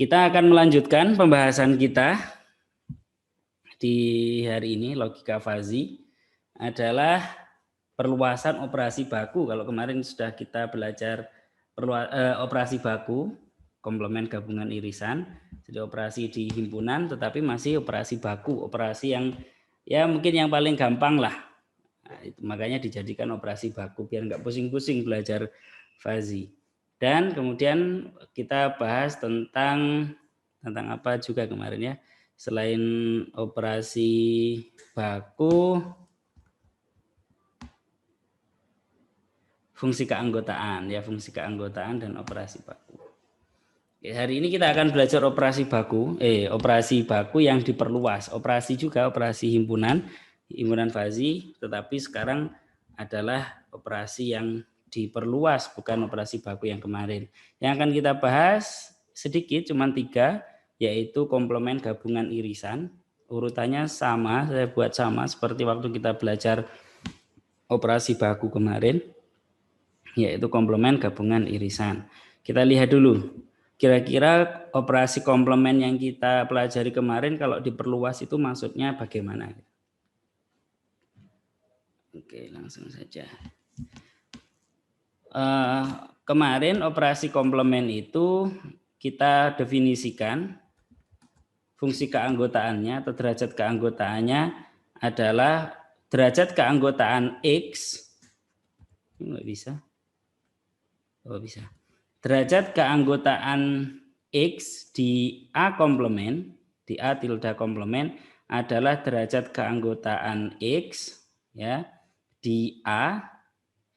Kita akan melanjutkan pembahasan kita di hari ini, logika fazi adalah perluasan operasi baku. Kalau kemarin sudah kita belajar operasi baku, komplement gabungan irisan, jadi operasi di himpunan, tetapi masih operasi baku, operasi yang ya mungkin yang paling gampang lah. Nah, itu makanya dijadikan operasi baku biar nggak pusing-pusing belajar fazi. Dan kemudian kita bahas tentang apa juga kemarin ya, selain operasi baku, fungsi keanggotaan ya, fungsi keanggotaan dan operasi baku. Hari ini kita akan belajar operasi baku yang diperluas, operasi juga operasi himpunan fazi, tetapi sekarang adalah operasi yang diperluas, bukan operasi baku yang kemarin. Yang akan kita bahas sedikit, cuma 3, yaitu komplement gabungan irisan. Urutannya sama, saya buat sama seperti waktu kita belajar operasi baku kemarin, yaitu komplement gabungan irisan. Kita lihat dulu, kira-kira operasi komplement yang kita pelajari kemarin kalau diperluas itu maksudnya bagaimana? Oke, langsung saja. Kemarin operasi komplement itu kita definisikan fungsi keanggotaannya atau derajat keanggotaannya adalah derajat keanggotaan X. Ini nggak bisa. Oh bisa. Derajat keanggotaan X di A komplement, di A tilde komplement adalah derajat keanggotaan X ya di A,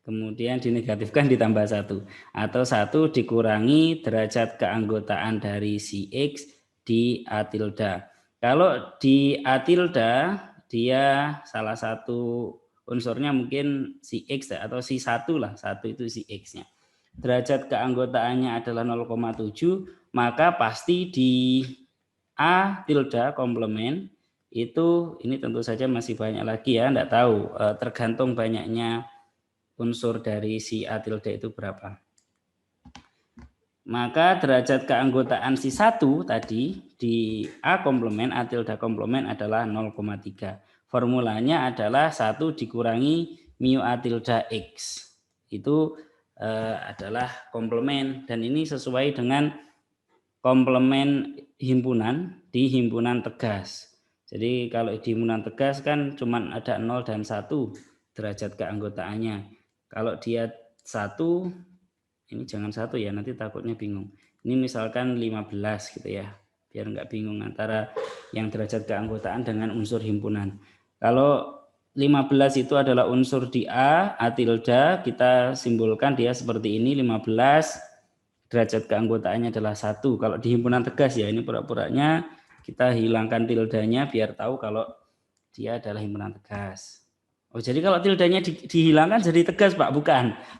kemudian dinegatifkan ditambah 1, atau 1 dikurangi derajat keanggotaan dari si X di A tilde. Kalau di A tilde dia salah satu unsurnya mungkin si X atau si 1 lah, 1 itu si X-nya. Derajat keanggotaannya adalah 0,7, maka pasti di A tilde komplement itu, ini tentu saja masih banyak lagi ya, enggak tahu, tergantung banyaknya unsur dari si A tilde itu berapa. Maka derajat keanggotaan si 1 tadi di A komplement, A tilde komplement adalah 0,3. Formulanya adalah 1 dikurangi mu A tilde X. Itu adalah komplement, dan ini sesuai dengan komplement himpunan di himpunan tegas. Jadi kalau di himpunan tegas kan cuma ada 0 dan 1 derajat keanggotaannya. Kalau dia 1, ini jangan 1 ya, nanti takutnya bingung. Ini misalkan 15 gitu ya, biar nggak bingung antara yang derajat keanggotaan dengan unsur himpunan. Kalau 15 itu adalah unsur di A tilde, kita simbolkan dia seperti ini, 15 derajat keanggotaannya adalah 1. Kalau di himpunan tegas ya, ini pura-puranya kita hilangkan tildanya biar tahu kalau dia adalah himpunan tegas. Oh, jadi kalau tildanya dihilangkan jadi tegas, Pak?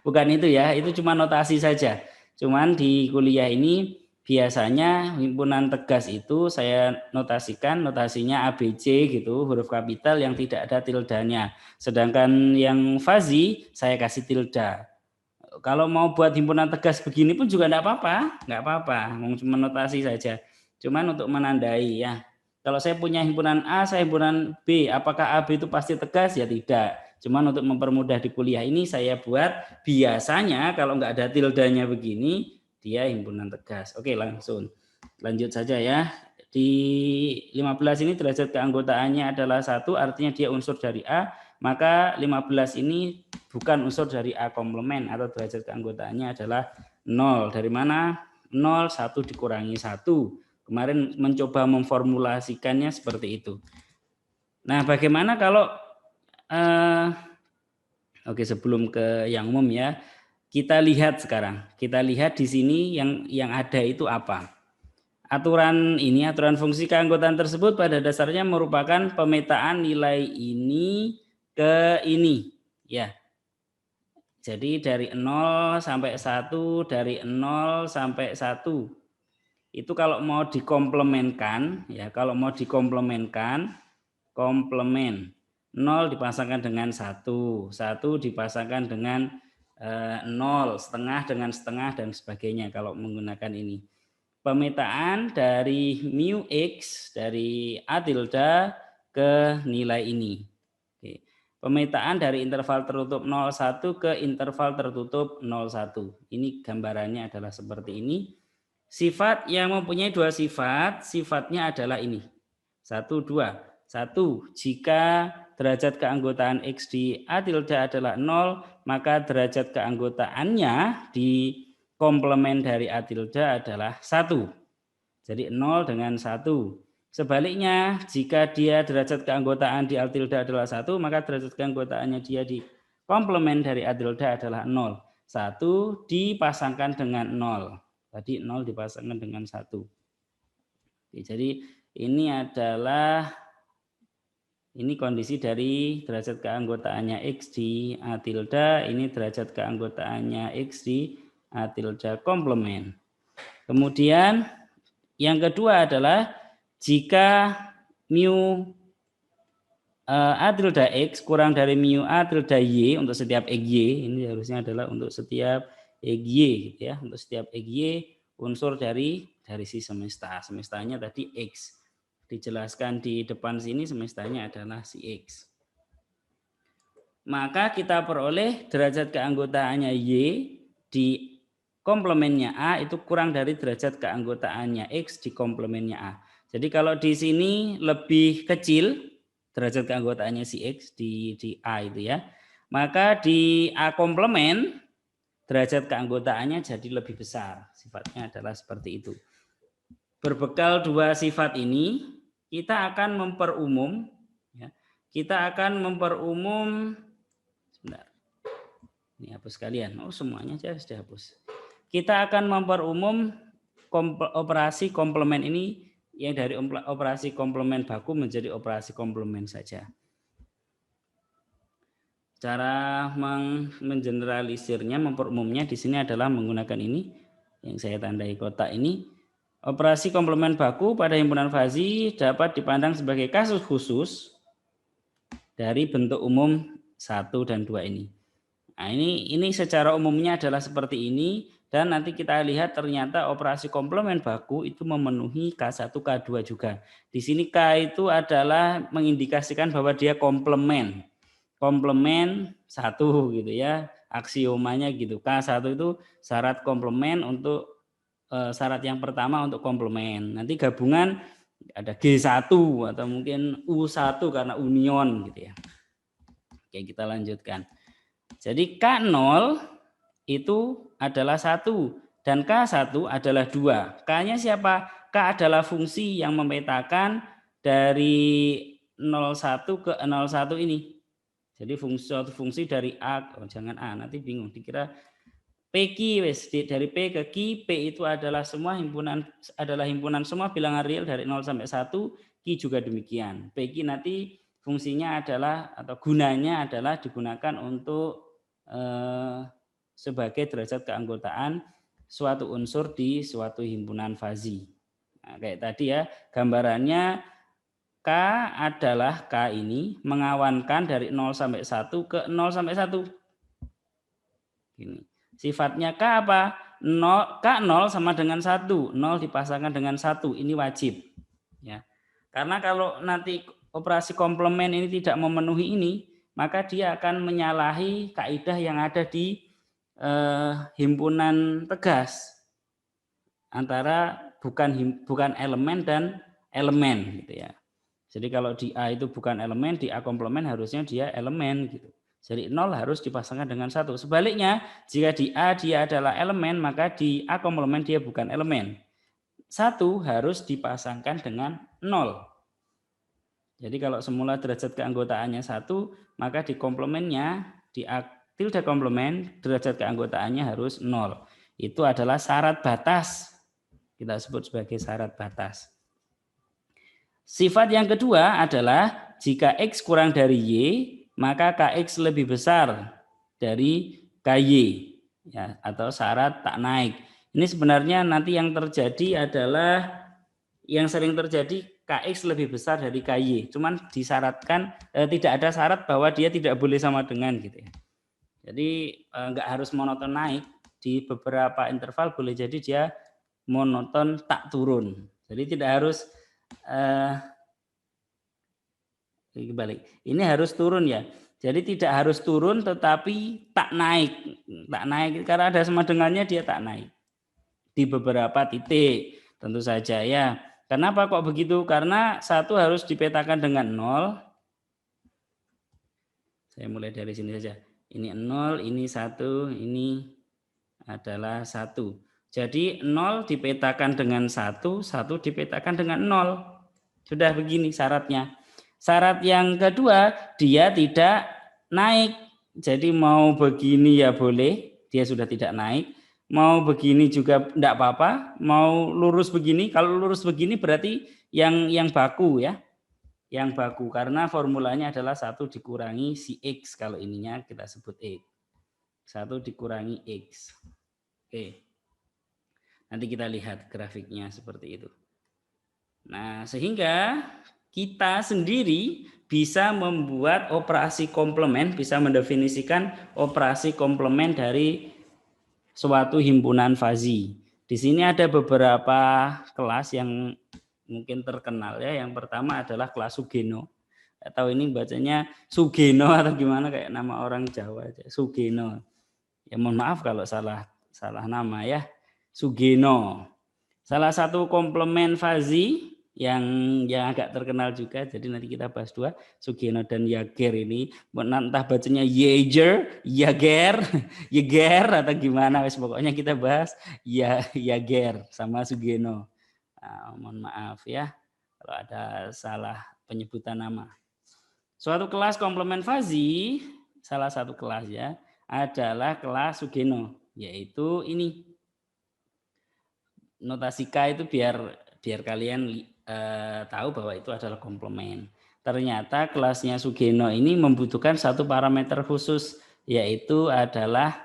Bukan itu ya, itu cuma notasi saja. Cuman di kuliah ini biasanya himpunan tegas itu saya notasikan, notasinya ABC gitu, huruf kapital yang tidak ada tildanya. Sedangkan yang fazi saya kasih tilde. Kalau mau buat himpunan tegas begini pun juga enggak apa-apa, cuma notasi saja. Cuman untuk menandai ya. Kalau saya punya himpunan A, saya himpunan B, apakah AB itu pasti tegas? Ya tidak. Cuman untuk mempermudah di kuliah ini saya buat biasanya kalau enggak ada tildanya begini, dia himpunan tegas. Oke, langsung lanjut saja ya. Di 15 ini derajat keanggotaannya adalah 1, artinya dia unsur dari A, maka 15 ini bukan unsur dari A komplement atau derajat keanggotaannya adalah 0. Dari mana? 0, 1 dikurangi 1. Kemarin mencoba memformulasikannya seperti itu. Nah, bagaimana kalau oke, sebelum ke yang umum ya, kita lihat sekarang. Kita lihat di sini yang ada itu apa. Aturan fungsi keanggotaan tersebut pada dasarnya merupakan pemetaan nilai ini ke ini ya. Jadi dari 0 sampai 1, dari 0 sampai 1. Itu kalau mau dikomplementkan ya, komplement 0 dipasangkan dengan 1, 1 dipasangkan dengan 0, setengah dengan setengah dan sebagainya kalau menggunakan ini. pemetaan dari mu X dari A tilde ke nilai ini. Oke. Pemetaan dari interval tertutup 0,1 ke interval tertutup 0,1. Ini gambarannya adalah seperti ini. Sifat yang mempunyai dua sifat, sifatnya adalah ini. 1, 2. 1. Jika derajat keanggotaan X di A tilde adalah 0, maka derajat keanggotaannya di komplement dari A tilde adalah 1. Jadi 0 dengan 1. Sebaliknya, jika dia derajat keanggotaan di A tilde adalah 1, maka derajat keanggotaannya dia di komplement dari A tilde adalah 0. 1 dipasangkan dengan 0. Tadi 0 dipasangkan dengan 1. Oke, jadi ini adalah kondisi dari derajat keanggotaannya X di A tilde, ini derajat keanggotaannya X di A tilde komplement. Kemudian yang kedua adalah jika mu A tilde X kurang dari mu A tilde Y untuk setiap X Y, ini harusnya adalah untuk setiap X Y gitu ya, untuk setiap X Y unsur dari si semesta. Semestanya tadi X. Dijelaskan di depan sini semestanya adalah si X. Maka kita peroleh derajat keanggotaannya Y di komplemennya A itu kurang dari derajat keanggotaannya X di komplemennya A. Jadi kalau di sini lebih kecil derajat keanggotaannya si X di A itu ya, maka di A komplement derajat keanggotaannya jadi lebih besar. Sifatnya adalah seperti itu. Berbekal dua sifat ini, kita akan memperumum, ya, sebentar, ini hapus kalian, semuanya aja sudah hapus. Kita akan memperumum operasi komplement ini yang dari operasi komplement baku menjadi operasi komplement saja. Cara mengeneralisirnya, memperumumnya di sini adalah menggunakan ini yang saya tandai kotak ini. Operasi komplement baku pada himpunan fazi dapat dipandang sebagai kasus khusus dari bentuk umum 1 dan 2 ini. Nah, ini secara umumnya adalah seperti ini, dan nanti kita lihat ternyata operasi komplement baku itu memenuhi K1, K2 juga. Di sini K itu adalah mengindikasikan bahwa dia komplement 1 gitu ya, aksiomanya gitu. K1 itu syarat komplement untuk syarat yang pertama untuk komplement. Nanti gabungan ada G1 atau mungkin U1 karena union gitu ya. Oke, kita lanjutkan. Jadi K0 itu adalah 1 dan K1 adalah 2. K-nya siapa? K adalah fungsi yang memetakan dari 01 ke 01 ini. Jadi suatu fungsi dari A, jangan A, nanti bingung dikira PQ dari P ke Q, P itu adalah himpunan semua bilangan real dari 0 sampai 1, Q juga demikian. PQ nanti fungsinya adalah atau gunanya adalah digunakan untuk sebagai derajat keanggotaan suatu unsur di suatu himpunan fazi. Nah, kayak tadi ya, gambarannya K adalah K ini mengawankan dari 0 sampai 1 ke 0 sampai 1. Gini. Sifatnya K apa? 0, K0 sama dengan 1. 0 dipasangkan dengan 1. Ini wajib. Ya. Karena kalau nanti operasi komplement ini tidak memenuhi ini, maka dia akan menyalahi kaidah yang ada di himpunan tegas antara bukan elemen dan elemen gitu ya. Jadi kalau di A itu bukan elemen, di A komplement harusnya dia elemen gitu. Jadi 0 harus dipasangkan dengan 1. Sebaliknya, jika di A dia adalah elemen, maka di A komplement dia bukan elemen. 1 harus dipasangkan dengan 0. Jadi kalau semula derajat keanggotaannya 1, maka di komplementnya, di A tilde komplement, derajat keanggotaannya harus 0. Itu adalah syarat batas. Kita sebut sebagai syarat batas. Sifat yang kedua adalah jika X kurang dari Y, maka KX lebih besar dari KY, ya, atau syarat tak naik. Ini sebenarnya nanti yang terjadi adalah yang sering terjadi KX lebih besar dari KY. Cuman disyaratkan tidak ada syarat bahwa dia tidak boleh sama dengan gitu ya. Jadi nggak harus monoton naik, di beberapa interval boleh jadi dia monoton tak turun. Jadi tidak harus balik. Ini harus turun ya. Jadi tidak harus turun tetapi tak naik. Tak naik karena ada sama dengannya dia tak naik. Di beberapa titik tentu saja ya. Kenapa kok begitu? Karena satu harus dipetakan dengan 0. Saya mulai dari sini saja. Ini 0, ini 1, ini adalah 1. Jadi 0 dipetakan dengan 1, 1 dipetakan dengan 0. Sudah begini syaratnya. Syarat yang kedua, dia tidak naik. Jadi mau begini ya boleh, dia sudah tidak naik. Mau begini juga tidak apa-apa. Mau lurus begini, kalau lurus begini berarti yang baku ya. Yang baku karena formulanya adalah 1 dikurangi si X, kalau ininya kita sebut X. 1 dikurangi X. Oke. Nanti kita lihat grafiknya seperti itu. Nah, sehingga kita sendiri bisa membuat operasi komplement, bisa mendefinisikan operasi komplement dari suatu himpunan fazi. Di sini ada beberapa kelas yang mungkin terkenal ya. Yang pertama adalah kelas Sugeno. Atau ini bacanya Sugeno atau gimana, kayak nama orang Jawa aja. Sugeno. Ya mohon maaf kalau salah nama ya. Sugeno. Salah satu komplement fazi yang agak terkenal juga. Jadi nanti kita bahas dua, Sugeno dan Jaeger ini. Entah bacanya Jaeger, Jaeger atau gimana, pokoknya kita bahas Jaeger sama Sugeno. Nah, mohon maaf ya kalau ada salah penyebutan nama. Suatu kelas komplement fazi, salah satu kelas ya, adalah kelas Sugeno, yaitu ini. Notasi K itu biar kalian tahu bahwa itu adalah komplement. Ternyata kelasnya Sugeno ini membutuhkan satu parameter khusus, yaitu adalah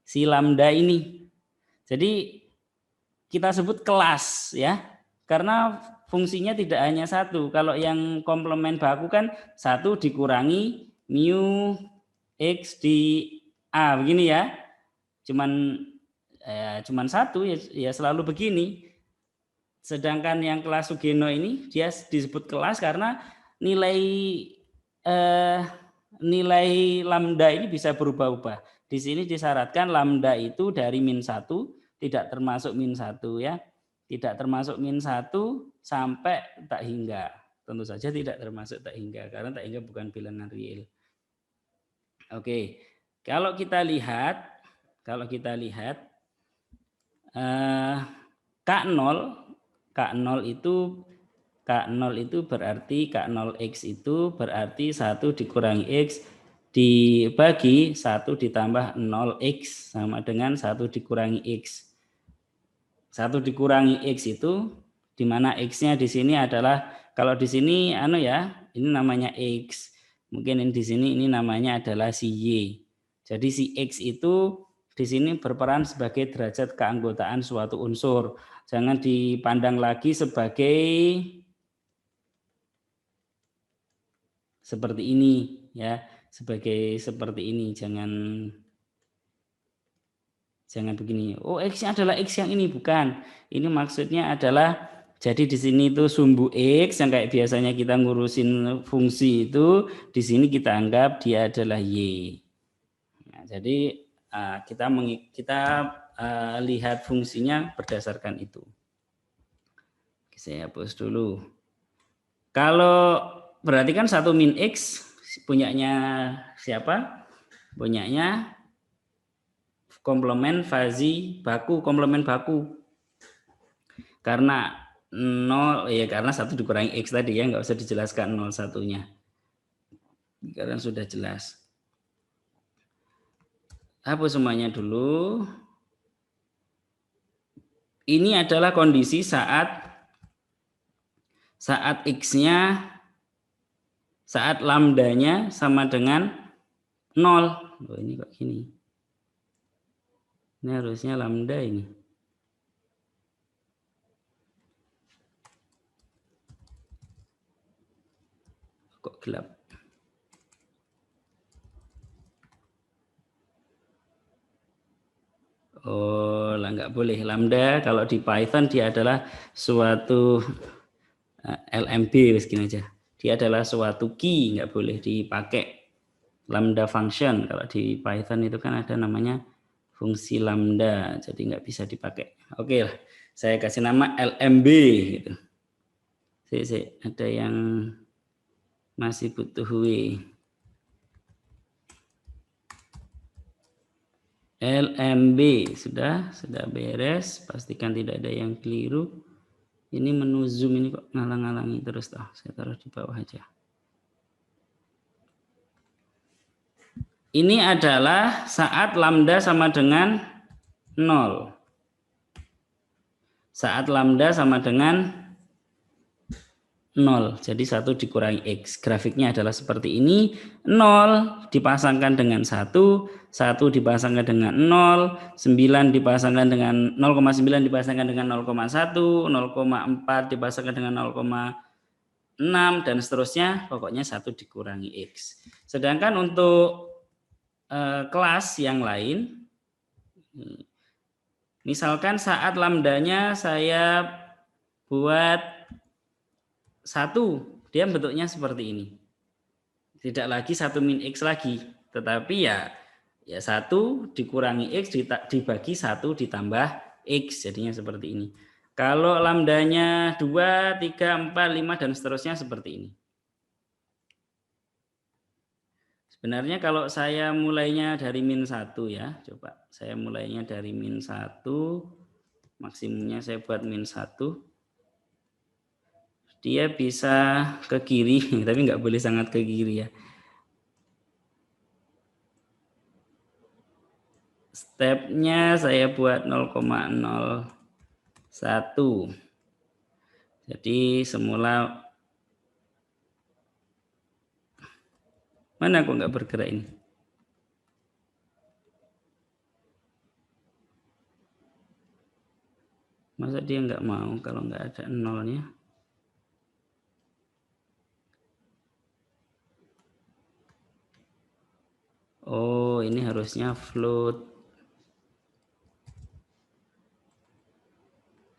si lambda ini. Jadi kita sebut kelas ya, karena fungsinya tidak hanya satu. Kalau yang komplement baku kan 1 dikurangi mu X di A, begini ya. Cuman satu ya selalu begini. Sedangkan yang kelas Sugeno ini dia disebut kelas karena nilai lambda ini bisa berubah-ubah. Di sini disyaratkan lambda itu dari -1, tidak termasuk -1 ya. Tidak termasuk -1 sampai tak hingga. Tentu saja tidak termasuk tak hingga karena tak hingga bukan bilangan real. Oke. Kalau kita lihat K0 itu berarti K0X itu berarti 1 dikurangi X dibagi 1 ditambah 0X sama dengan 1 dikurangi X. 1 dikurangi X itu di mana X-nya di sini adalah, kalau di sini ini namanya X. Mungkin di sini ini namanya adalah si Y. Jadi si X itu di sini berperan sebagai derajat keanggotaan suatu unsur. Jangan dipandang lagi sebagai seperti ini ya, seperti ini. Jangan begini. Oh, X-nya adalah X yang ini, bukan. Ini maksudnya adalah jadi di sini itu sumbu X yang kayak biasanya kita ngurusin fungsi itu, di sini kita anggap dia adalah Y. Nah, jadi kita lihat fungsinya berdasarkan itu. Saya hapus dulu. Kalau berarti kan 1 min X punyanya siapa? Punyanya komplement fazi baku, komplement baku. Karena 0 ya, karena 1 dikurangi X tadi ya, nggak usah dijelaskan 0,1-nya. Karena sudah jelas. Hapus semuanya dulu. Ini adalah kondisi saat X-nya, saat lambdanya sama dengan 0. Oh, ini kok gini. Ini harusnya lambda ini. Kok gelap? Oh, lah nggak nggak boleh. Lambda kalau di Python dia adalah suatu LMB, begini aja. Dia adalah suatu key, nggak boleh dipakai. Lambda function kalau di Python itu kan ada namanya fungsi lambda, jadi nggak bisa dipakai. Oke lah, saya kasih nama LMB gitu. Ada yang masih butuh W. LMB sudah beres, pastikan tidak ada yang keliru. Ini menu zoom ini kok ngalang-ngalangi terus toh. Saya taruh di bawah aja. Ini adalah saat lambda sama dengan 0. Saat lambda sama dengan 0. Jadi 1 dikurangi X. Grafiknya adalah seperti ini. 0 dipasangkan dengan 1, 1 dipasangkan dengan 0, 9 dipasangkan dengan 0,9 dipasangkan dengan 0,1, 0,4 dipasangkan dengan 0,6 dan seterusnya. Pokoknya 1 dikurangi X. Sedangkan untuk kelas yang lain, misalkan saat lambdanya saya buat 1, dia bentuknya seperti ini. Tidak lagi 1 min X lagi, tetapi ya 1 dikurangi X dibagi 1 ditambah X, jadinya seperti ini. Kalau lambdanya 2, 3, 4, 5 dan seterusnya seperti ini. Sebenarnya kalau saya mulainya dari min 1 ya, coba saya mulainya dari min 1, maksimumnya saya buat min 1. Dia bisa ke kiri, tapi nggak boleh sangat ke kiri ya. Stepnya saya buat 0,01. Jadi semula, mana kok nggak bergerak ini? Masa dia nggak mau kalau nggak ada nolnya? Oh, ini harusnya float.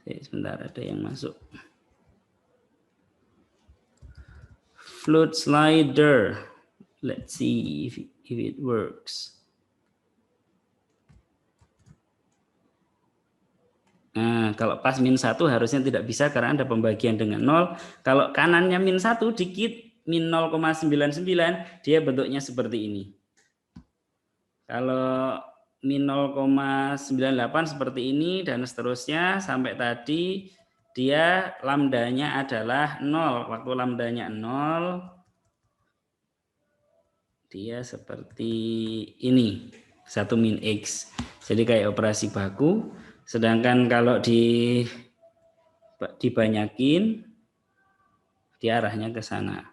Sebentar, ada yang masuk. Float slider. Let's see if it works. Nah, kalau pas min 1 harusnya tidak bisa karena ada pembagian dengan 0. Kalau kanannya min 1 dikit, min 0,99, dia bentuknya seperti ini. Kalau min 0,98 seperti ini dan seterusnya sampai tadi dia lambdanya adalah 0. Waktu lambdanya 0 dia seperti ini, 1 min X. Jadi kayak operasi baku. Sedangkan kalau dibanyakin dia arahnya ke sana.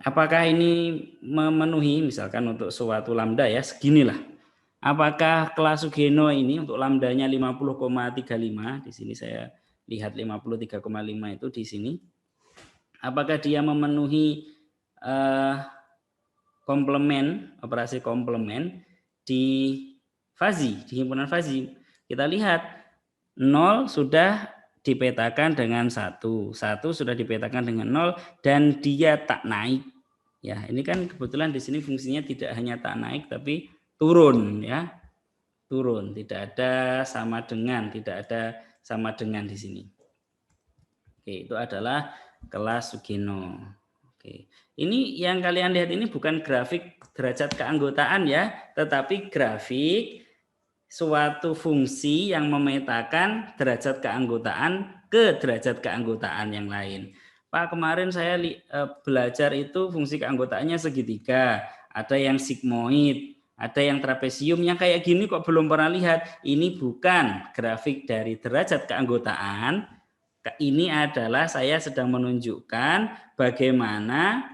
Apakah ini memenuhi misalkan untuk suatu lambda ya seginilah. Apakah kelas Sugeno ini untuk lambdanya 50,35, di sini saya lihat 53,5 itu di sini. Apakah dia memenuhi komplement, operasi komplement di fazi, di himpunan fazi? Kita lihat 0 sudah dipetakan dengan 1, 1 sudah dipetakan dengan 0 dan dia tak naik. Ya, ini kan kebetulan di sini fungsinya tidak hanya tak naik tapi turun ya. Turun, tidak ada sama dengan, tidak ada sama dengan di sini. Oke, itu adalah kelas Sugeno. Oke. Ini yang kalian lihat ini bukan grafik derajat keanggotaan ya, tetapi grafik suatu fungsi yang memetakan derajat keanggotaan ke derajat keanggotaan yang lain. Pak, kemarin saya belajar itu fungsi keanggotaannya segitiga, ada yang sigmoid, ada yang trapesium, yang kayak gini kok belum pernah lihat. Ini bukan grafik dari derajat keanggotaan. Ini adalah saya sedang menunjukkan bagaimana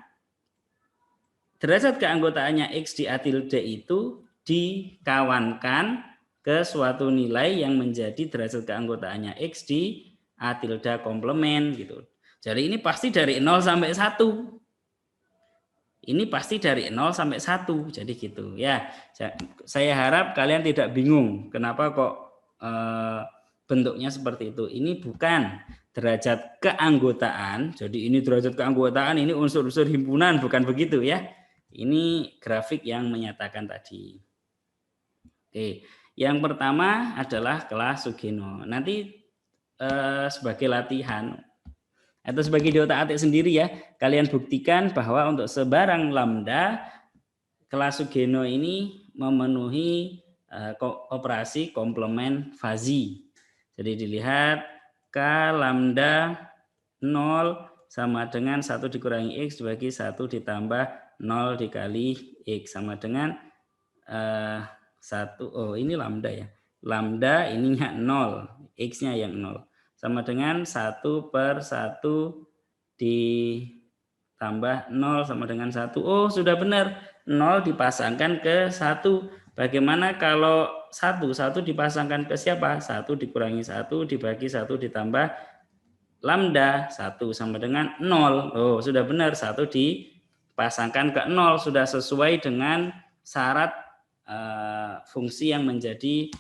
derajat keanggotaannya X di A tilde itu dikawankan ke suatu nilai yang menjadi derajat keanggotaannya X di A tilde komplement gitu. Jadi ini pasti dari 0 sampai 1. Ini pasti dari 0 sampai 1. Jadi gitu ya. Saya harap kalian tidak bingung kenapa kok bentuknya seperti itu. Ini bukan derajat keanggotaan. Jadi ini derajat keanggotaan, ini unsur-unsur himpunan, bukan begitu ya. Ini grafik yang menyatakan tadi. Oke, yang pertama adalah kelas Sugeno. Nanti sebagai latihan atau sebagai di otak-atik sendiri ya, kalian buktikan bahwa untuk sebarang lambda kelas Sugeno ini memenuhi operasi komplement fazi. Jadi dilihat K lambda 0 sama dengan 1 dikurangi X dibagi 1 ditambah 0 dikali X sama dengan 1. Oh ini lambda ya. Lambda ininya 0. X-nya yang 0. Sama dengan 1 per 1 ditambah 0 sama dengan 1. Oh sudah benar. 0 dipasangkan ke 1. Bagaimana kalau 1 dipasangkan ke siapa? 1 dikurangi 1 dibagi 1 ditambah lambda 1 sama dengan 0. Oh, sudah benar 1 dipasangkan ke 0 sudah sesuai dengan syarat fungsi yang menjadi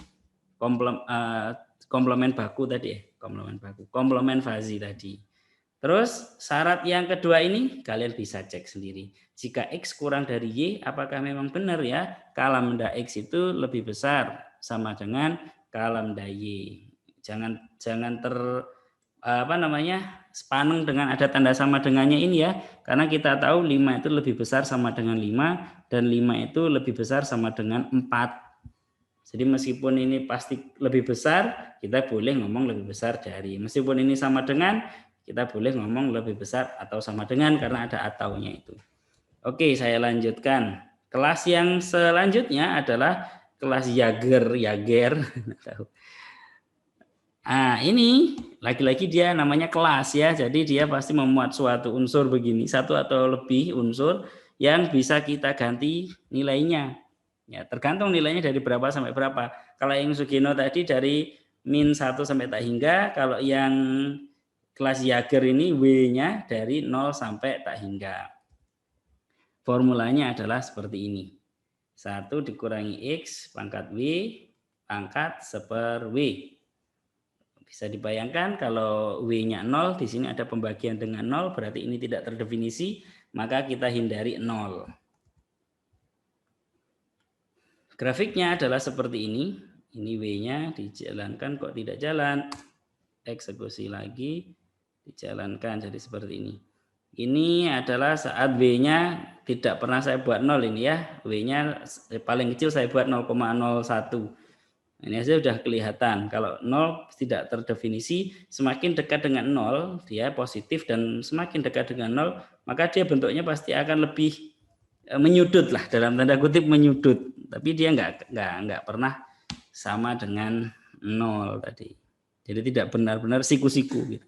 komplement baku tadi ya, komplement fazi tadi. Terus syarat yang kedua ini kalian bisa cek sendiri. Jika X kurang dari Y, apakah memang benar ya K lambda X itu lebih besar sama dengan K lambda Y. Jangan sepaneng dengan ada tanda sama dengannya ini ya. Karena kita tahu 5 itu lebih besar sama dengan 5 dan 5 itu lebih besar sama dengan 4. Jadi meskipun ini pasti lebih besar, kita boleh ngomong lebih besar dari. Meskipun ini sama dengan, kita boleh ngomong lebih besar atau sama dengan karena ada ataunya itu. Oke, saya lanjutkan. Kelas yang selanjutnya adalah kelas Jaeger. Nah, ini lagi-lagi dia namanya kelas ya. Jadi dia pasti memuat suatu unsur begini, satu atau lebih unsur yang bisa kita ganti nilainya. Ya, tergantung nilainya dari berapa sampai berapa. Kalau yang Sugeno tadi dari min 1 sampai tak hingga, kalau yang kelas Jaeger ini W-nya dari 0 sampai tak hingga. Formulanya adalah seperti ini. 1 dikurangi X pangkat W pangkat seper W. Bisa dibayangkan kalau W-nya 0, di sini ada pembagian dengan 0, berarti ini tidak terdefinisi, maka kita hindari 0. Grafiknya adalah seperti ini. Ini W-nya dijalankan kok tidak jalan. Eksekusi lagi, dijalankan jadi seperti ini. Ini adalah saat W-nya tidak pernah saya buat 0 ini ya. W-nya paling kecil saya buat 0,01. Ini saja sudah kelihatan. Kalau 0 tidak terdefinisi, semakin dekat dengan 0 dia positif dan semakin dekat dengan 0 maka dia bentuknya pasti akan lebih menyudut lah, dalam tanda kutip menyudut. Tapi dia nggak pernah sama dengan 0 tadi. Jadi tidak benar-benar siku-siku gitu.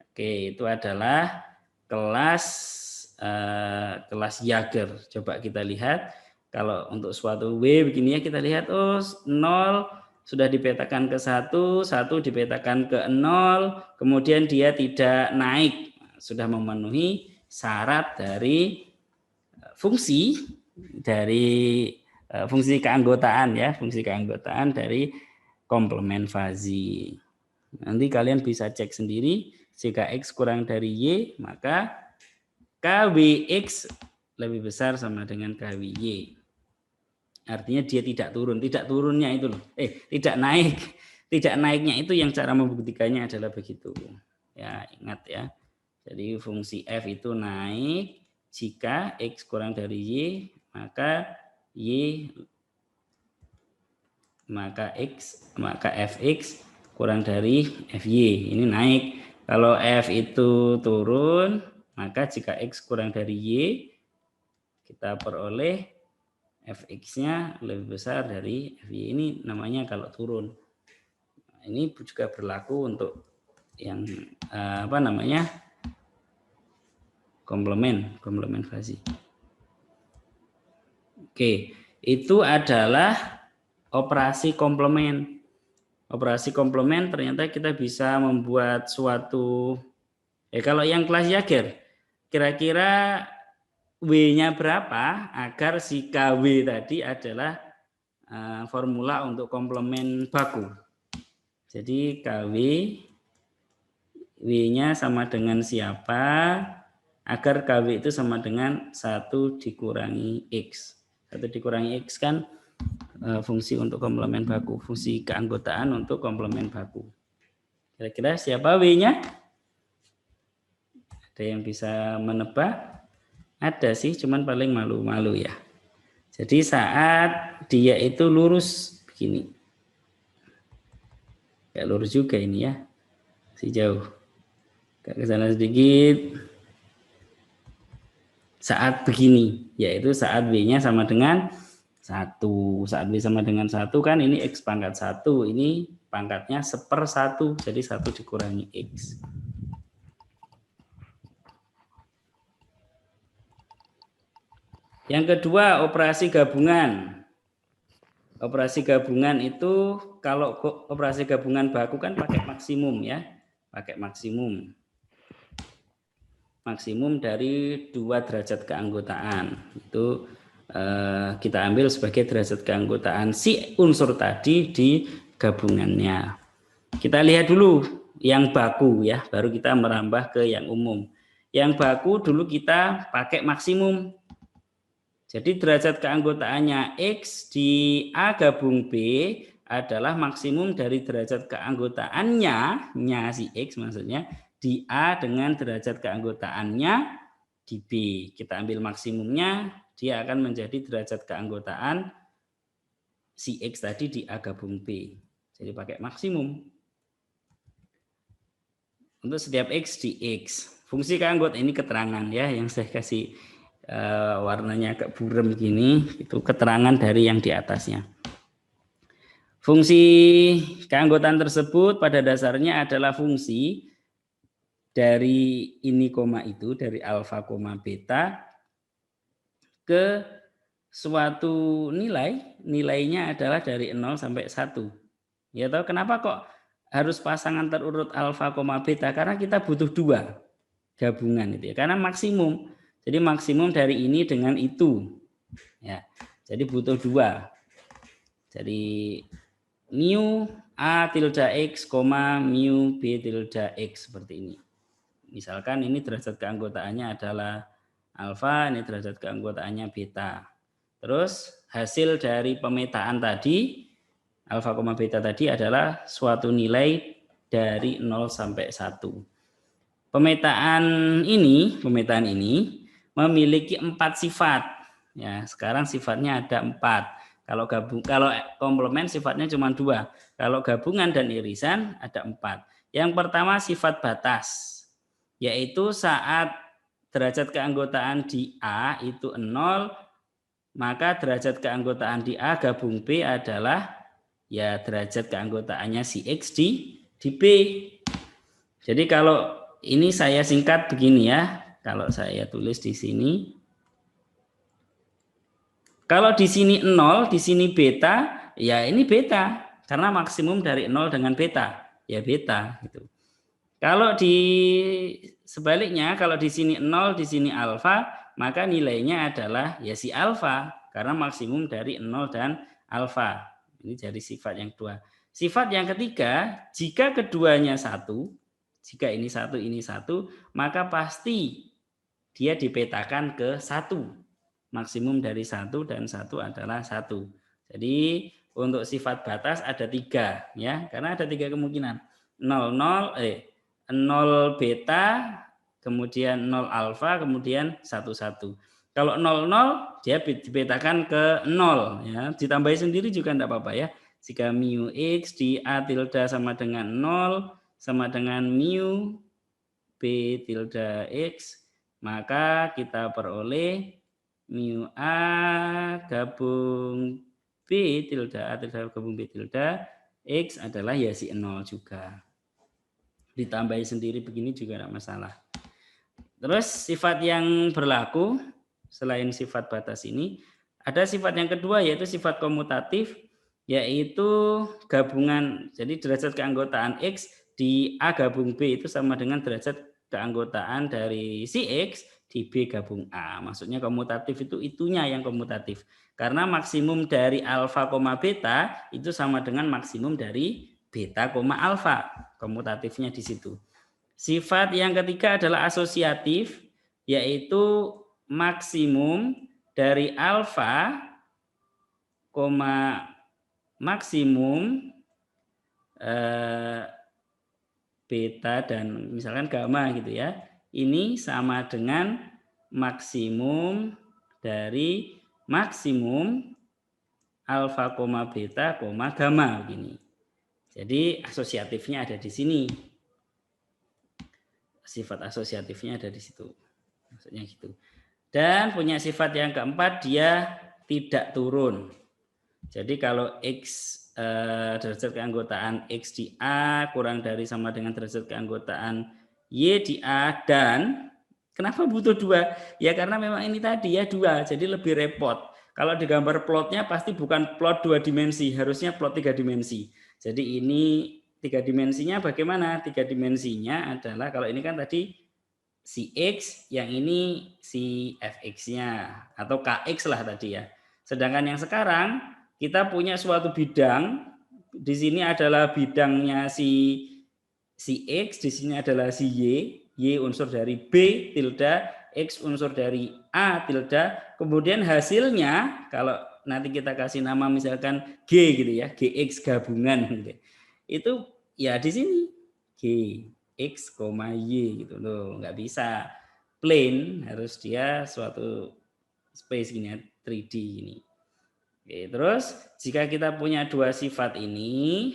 Oke, itu adalah kelas Jaeger. Coba kita lihat. Kalau untuk suatu W begini ya, kita lihat 0 sudah dipetakan ke 1 dipetakan ke 0, kemudian dia tidak naik, sudah memenuhi syarat dari fungsi keanggotaan ya, fungsi keanggotaan dari komplement fazi. Nanti kalian bisa cek sendiri, jika X kurang dari Y, maka KWX lebih besar sama dengan KWY. Artinya dia tidak turun. Tidak turunnya itu loh. Tidak naik. Tidak naiknya itu yang cara membuktikannya adalah begitu. Ya, ingat ya. Jadi fungsi F itu naik jika X kurang dari Y, maka Fx kurang dari Fy. Ini naik. Kalau F itu turun, maka jika X kurang dari Y, kita peroleh Fx-nya lebih besar dari Fy. Ini namanya kalau turun. Ini juga berlaku untuk yang komplement fazi. Oke, itu adalah operasi komplement. Operasi komplement ternyata kita bisa membuat suatu kalau yang kelas Jaeger, kira-kira W-nya berapa agar si KW tadi adalah formula untuk komplement baku. Jadi KW, W-nya sama dengan siapa, agar KW itu sama dengan 1 dikurangi X. 1 dikurangi X kan fungsi untuk komplement baku, fungsi keanggotaan untuk komplement baku. Kira-kira siapa W-nya? Ada yang bisa menebak? Ada sih, cuman paling malu-malu ya. Jadi saat dia itu lurus begini. Kayak lurus juga ini ya. Si jauh. Ke sana sedikit. Saat begini, yaitu saat W-nya sama dengan 1. Saat W sama dengan 1 kan ini X pangkat 1. Ini pangkatnya 1/1. Jadi 1 dikurangi X. Yang kedua, operasi gabungan. Operasi gabungan itu kalau operasi gabungan baku kan pakai maksimum ya. Pakai maksimum. Maksimum dari 2 derajat keanggotaan. Itu kita ambil sebagai derajat keanggotaan si unsur tadi di gabungannya. Kita lihat dulu yang baku ya, baru kita merambah ke yang umum. Yang baku dulu kita pakai maksimum. Jadi derajat keanggotaannya X di A gabung B adalah maksimum dari derajat keanggotaannya, si X maksudnya, di A dengan derajat keanggotaannya di B. Kita ambil maksimumnya, dia akan menjadi derajat keanggotaan si X tadi di A gabung B. Jadi pakai maksimum. Untuk setiap X di X. Fungsi keanggotaan ini keterangan ya, yang saya kasih warnanya agak buram gini, itu keterangan dari yang di atasnya. Fungsi keanggotaan tersebut pada dasarnya adalah fungsi dari ini koma itu, dari alfa koma beta ke suatu nilai, nilainya adalah dari 0 sampai 1. Ya tahu kenapa kok harus pasangan terurut alfa koma beta? Karena kita butuh 2 gabungan itu ya, karena maksimum. Jadi maksimum dari ini dengan itu. Ya. Jadi butuh 2. Jadi mu A tilde X, mu B tilde X seperti ini. Misalkan ini derajat keanggotaannya adalah alfa, ini derajat keanggotaannya beta. Terus hasil dari pemetaan tadi, alfa, beta tadi adalah suatu nilai dari 0 sampai 1. Pemetaan ini memiliki 4 sifat. Ya, sekarang sifatnya ada 4. Kalau komplement sifatnya cuma 2. Kalau gabungan dan irisan ada 4. Yang pertama sifat batas, yaitu saat derajat keanggotaan di A itu 0, maka derajat keanggotaan di A gabung B adalah ya derajat keanggotaannya si X di B. Jadi kalau ini saya singkat begini ya, kalau saya tulis di sini. Kalau di sini 0, di sini beta, ya ini beta. Karena maksimum dari 0 dengan beta, ya beta. Gitu. Kalau di sebaliknya, kalau di sini 0, di sini alfa, maka nilainya adalah ya si alfa. Karena maksimum dari 0 dan alfa. Ini jadi sifat yang kedua. Sifat yang ketiga, jika keduanya satu, jika ini satu, maka pasti dia dipetakan ke 1. Maksimum dari 1 dan 1 adalah 1. Jadi untuk sifat batas ada 3 ya, karena ada 3 kemungkinan. 0 beta, kemudian 0 alfa, kemudian 1. Kalau 00 dia dipetakan ke 0 ya, ditambahi sendiri juga enggak apa-apa ya. Jika mu X di A tilde sama dengan 0 sama dengan mu B tilde X, maka kita peroleh mu A gabung B tilde A tilde gabung B tilde X adalah ya si 0 juga. Ditambahi sendiri begini juga tidak masalah. Terus sifat yang berlaku selain sifat batas ini, ada sifat yang kedua yaitu sifat komutatif, yaitu gabungan. Jadi derajat keanggotaan X di A gabung B itu sama dengan derajat keanggotaan dari si X di B gabung A. Maksudnya komutatif itu itunya yang komutatif. Karena maksimum dari alfa, beta itu sama dengan maksimum dari beta, alfa. Komutatifnya di situ. Sifat yang ketiga adalah asosiatif, yaitu maksimum dari alfa, maksimum beta dan misalkan gamma gitu ya. Ini sama dengan maksimum dari maksimum alfa, beta, gamma begini. Jadi asosiatifnya ada di sini. Sifat asosiatifnya ada di situ. Maksudnya gitu. Dan punya sifat yang keempat, dia tidak turun. Jadi kalau X derajat keanggotaan X di A kurang dari sama dengan derajat keanggotaan Y di A, dan kenapa butuh 2? Ya karena memang ini tadi ya 2, jadi lebih repot. Kalau di gambar plotnya pasti bukan plot 2 dimensi, harusnya plot 3 dimensi. Jadi ini 3 dimensinya bagaimana? 3 dimensinya adalah kalau ini kan tadi si X, yang ini si Fx-nya atau Kx lah tadi ya. Sedangkan yang sekarang kita punya suatu bidang, di sini adalah bidangnya si X, di sini adalah si Y unsur dari B tilde, X unsur dari A tilde, kemudian hasilnya kalau nanti kita kasih nama misalkan G gitu ya, GX gabungan gitu. Itu ya di sini G X, Y gitu loh, nggak bisa plain, harus dia suatu space gini ya, 3D ini. Oke, terus jika kita punya 2 sifat ini,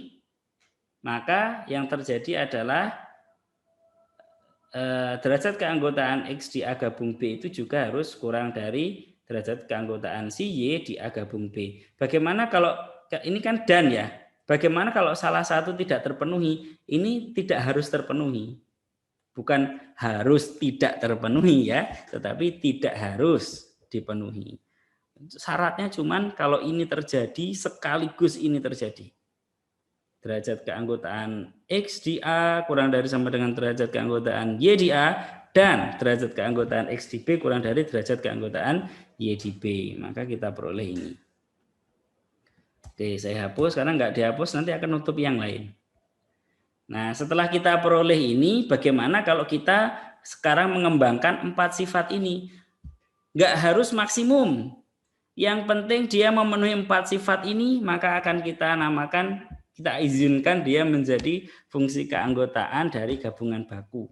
maka yang terjadi adalah derajat keanggotaan X di A gabung B itu juga harus kurang dari derajat keanggotaan si Y di A gabung B. Bagaimana kalau ini kan dan ya? Bagaimana kalau salah satu tidak terpenuhi? Ini tidak harus terpenuhi. Bukan harus tidak terpenuhi ya, tetapi tidak harus dipenuhi. Syaratnya cuman kalau ini terjadi sekaligus ini terjadi. Derajat keanggotaan X di A kurang dari sama dengan derajat keanggotaan Y di A, dan derajat keanggotaan X di B kurang dari derajat keanggotaan Y di B. Maka kita peroleh ini. Oke, saya hapus karena nggak dihapus nanti akan nutup yang lain. Nah, setelah kita peroleh ini, bagaimana kalau kita sekarang mengembangkan 4 sifat ini? Nggak harus maksimum. Yang penting dia memenuhi 4 sifat ini, maka akan kita namakan, kita izinkan dia menjadi fungsi keanggotaan dari gabungan baku.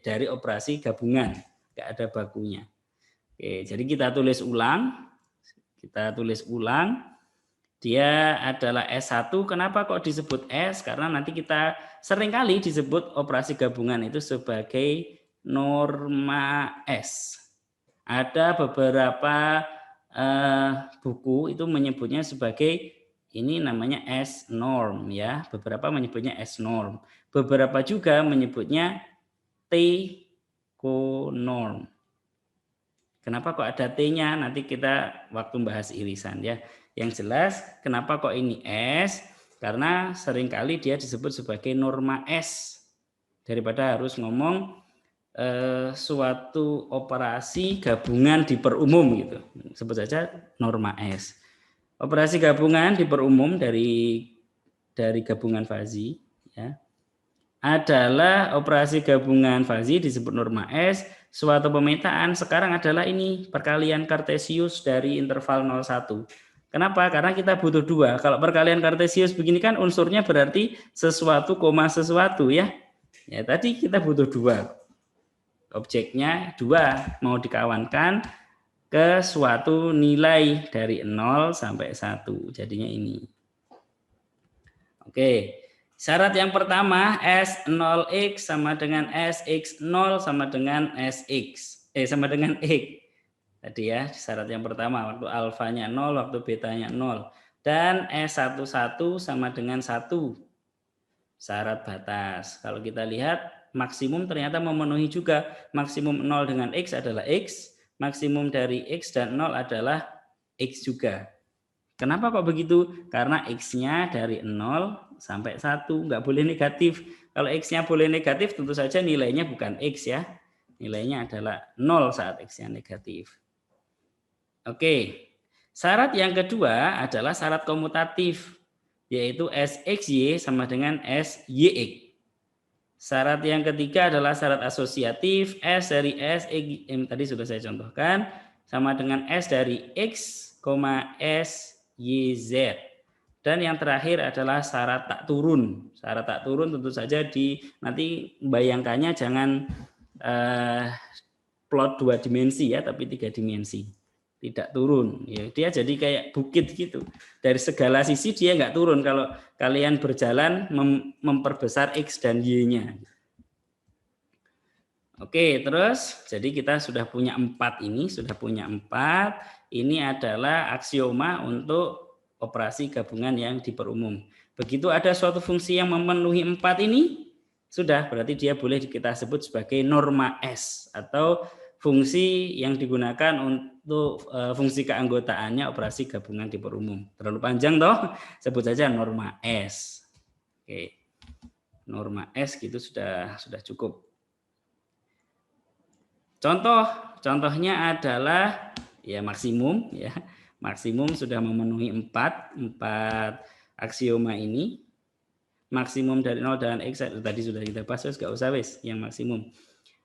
Dari operasi gabungan, nggak ada bakunya. Oke, jadi kita tulis ulang. Dia adalah S1. Kenapa kok disebut S? Karena nanti kita seringkali disebut operasi gabungan itu sebagai norma S. Ada beberapa buku itu menyebutnya sebagai ini namanya S norm ya. Beberapa menyebutnya S norm. Beberapa juga menyebutnya T conorm. Kenapa kok ada T-nya? Nanti kita waktu bahas irisan ya. Yang jelas kenapa kok ini S? Karena seringkali dia disebut sebagai norma S. Daripada harus ngomong suatu operasi gabungan diperumum gitu. Sebut saja norma S. Operasi gabungan diperumum dari gabungan fazi ya, adalah operasi gabungan fazi disebut norma S. Suatu pemetaan sekarang adalah ini perkalian kartesius dari interval 0,1. Kenapa? Karena kita butuh 2. Kalau perkalian kartesius begini kan unsurnya berarti sesuatu koma sesuatu ya. Ya tadi kita butuh 2. Objeknya 2 mau dikawankan ke suatu nilai dari 0 sampai 1. Jadinya ini. Oke. Syarat yang pertama, S0X sama dengan SX0 sama dengan sama dengan X. Tadi ya, syarat yang pertama, waktu alfanya 0, waktu betanya 0. Dan S11 sama dengan 1. Syarat batas. Kalau kita lihat, maksimum ternyata memenuhi juga. Maksimum 0 dengan X adalah X. Maksimum dari X dan 0 adalah X juga. Kenapa kok begitu? Karena X-nya dari 0 sampai 1, nggak boleh negatif. Kalau X-nya boleh negatif, tentu saja nilainya bukan X ya. Nilainya adalah 0 saat X-nya negatif. Oke, syarat yang kedua adalah syarat komutatif. yaitu SXY sama dengan SYX. Syarat yang ketiga adalah syarat asosiatif. S dari S, tadi sudah saya contohkan, sama dengan S dari X, S, Y, Z. Dan yang terakhir adalah syarat tak turun. Syarat tak turun tentu saja nanti bayangkannya jangan plot 2 dimensi ya, tapi 3 dimensi. Tidak turun. Ya, dia jadi kayak bukit gitu. Dari segala sisi dia nggak turun kalau kalian berjalan memperbesar X dan Y-nya. Oke, terus jadi kita sudah punya 4 ini, sudah punya 4. Ini adalah aksioma untuk operasi gabungan yang diperumum. Begitu ada suatu fungsi yang memenuhi 4 ini, sudah berarti dia boleh kita sebut sebagai norma S atau fungsi yang digunakan untuk fungsi keanggotaannya operasi gabungan diperumum. Terlalu panjang toh, sebut saja norma S. Oke. Norma S gitu sudah cukup. Contohnya adalah ya maksimum ya. Maksimum sudah memenuhi 4 aksioma ini. Maksimum dari 0 dan X tadi sudah kita bahas, enggak usah wis yang maksimum.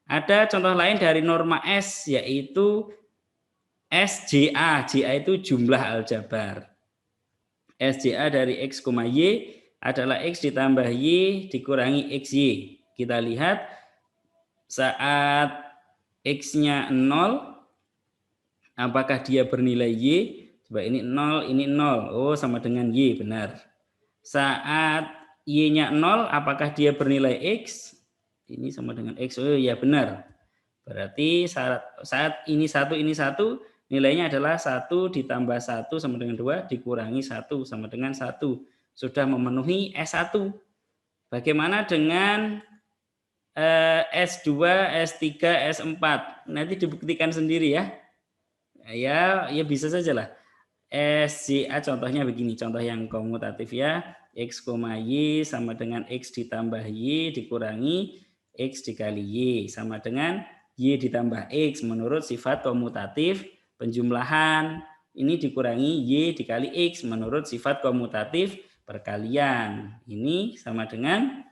Ada contoh lain dari norma S yaitu SJA. JA itu jumlah aljabar. SJA dari X, Y adalah X ditambah Y dikurangi XY. Kita lihat saat X-nya 0, apakah dia bernilai Y? Coba ini 0, ini 0. Oh, sama dengan Y, benar. Saat Y-nya 0, apakah dia bernilai X? Ini sama dengan X. Oh, ya benar. Berarti saat ini 1, nilainya adalah 1 ditambah 1 sama dengan 2, dikurangi 1 sama dengan 1. Sudah memenuhi S1. Bagaimana dengan S2, S3, S4? Nanti dibuktikan sendiri ya. Ya bisa saja lah. SJA contohnya begini, contoh yang komutatif ya. X, Y sama dengan X ditambah Y dikurangi X dikali Y sama dengan Y ditambah X menurut sifat komutatif penjumlahan. Ini dikurangi Y dikali X menurut sifat komutatif perkalian. Ini sama dengan